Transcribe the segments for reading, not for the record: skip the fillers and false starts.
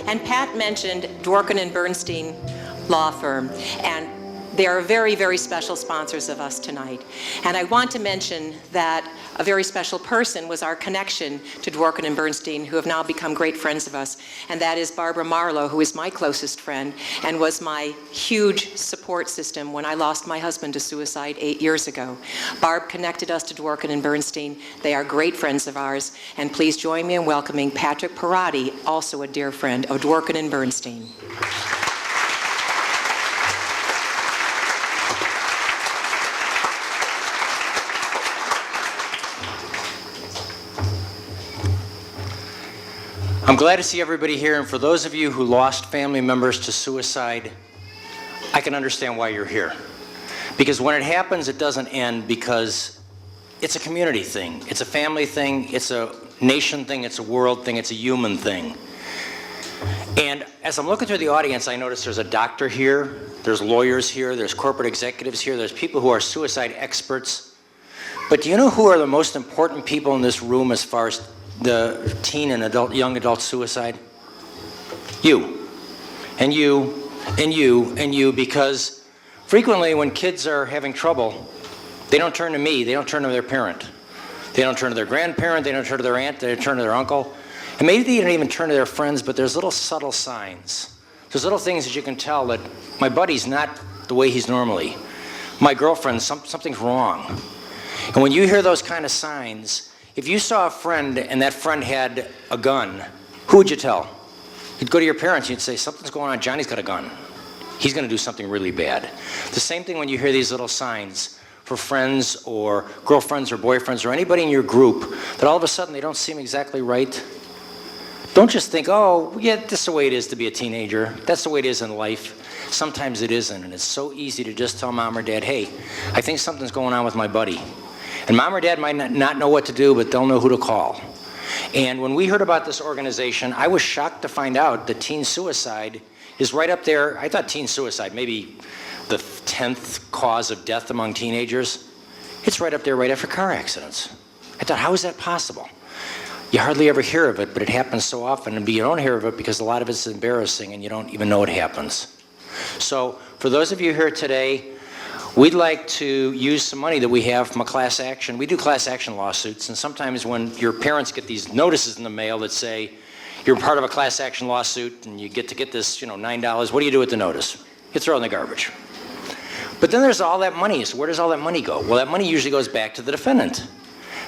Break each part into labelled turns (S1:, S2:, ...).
S1: And Pat mentioned Dworken Bernstein law firm, and they are very, very special sponsors of us tonight. And I want to mention that a very special person was our connection to Dworken Bernstein, who have now become great friends of us, and that is Barbara Marlowe, who is my closest friend and was my huge support system when I lost my husband to suicide 8 years ago. Barb connected us to Dworken Bernstein. They are great friends of ours, and please join me in welcoming Patrick Perotti, also a dear friend of Dworken Bernstein.
S2: I'm glad to see everybody here, and for those of you who lost family members to suicide, I can understand why you're here. Because when it happens, it doesn't end, because it's a community thing, it's a family thing, it's a nation thing, it's a world thing, it's a human thing. And as I'm looking through the audience, I notice there's a doctor here, there's lawyers here, there's corporate executives here, there's people who are suicide experts. But do you know who are the most important people in this room as far as the teen and young adult suicide? You, and you, and you, and you, because frequently when kids are having trouble, they don't turn to me, they don't turn to their parent. They don't turn to their grandparent, they don't turn to their aunt, they don't turn to their uncle. And maybe they don't even turn to their friends, but there's little subtle signs. There's little things that you can tell that my buddy's not the way he's normally. My girlfriend, something's wrong. And when you hear those kind of signs, if you saw a friend and that friend had a gun, who would you tell? You'd go to your parents and you'd say, something's going on, Johnny's got a gun. He's gonna do something really bad. The same thing when you hear these little signs for friends or girlfriends or boyfriends or anybody in your group that all of a sudden they don't seem exactly right. Don't just think, oh, yeah, this is the way it is to be a teenager. That's the way it is in life. Sometimes it isn't, and it's so easy to just tell mom or dad, hey, I think something's going on with my buddy. And mom or dad might not know what to do, but they'll know who to call. And when we heard about this organization, I was shocked to find out that teen suicide is right up there. I thought teen suicide, maybe the 10th cause of death among teenagers. It's right up there right after car accidents. I thought, how is that possible? You hardly ever hear of it, but it happens so often, and you don't hear of it because a lot of it's embarrassing and you don't even know it happens. So for those of you here today, we'd like to use some money that we have from a class action. We do class action lawsuits, and sometimes when your parents get these notices in the mail that say you're part of a class action lawsuit and you get this, $9, what do you do with the notice? You throw it in the garbage. But then there's all that money. So where does all that money go? Well, that money usually goes back to the defendant.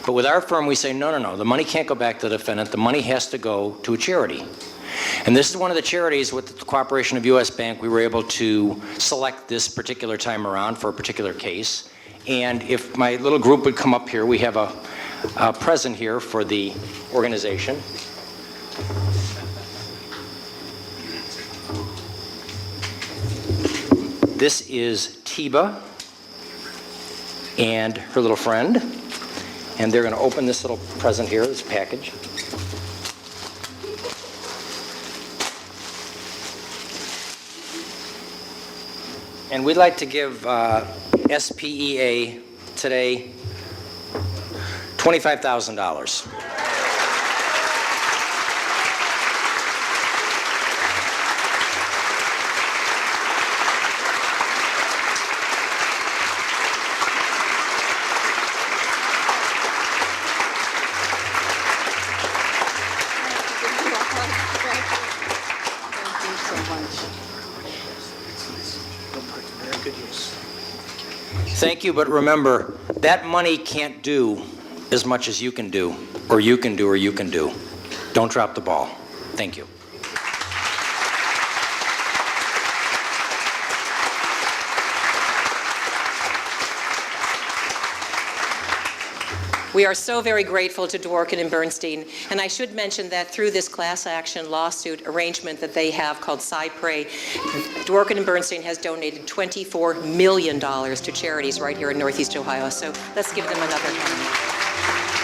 S2: But with our firm, we say, no, the money can't go back to the defendant. The money has to go to a charity. And this is one of the charities with the cooperation of U.S. Bank. We were able to select this particular time around for a particular case. And if my little group would come up here, we have a present here for the organization. This is Tiba and her little friend. And they're going to open this little present here, this package. And we'd like to give SPEA today $25,000. Thank you, but remember, that money can't do as much as you can do, or you can do, or you can do. Don't drop the ball. Thank you.
S1: We are so very grateful to Dworken Bernstein, and I should mention that through this class action lawsuit arrangement that they have called Cypre, Dworken Bernstein has donated $24 million to charities right here in Northeast Ohio, so let's give them another hand.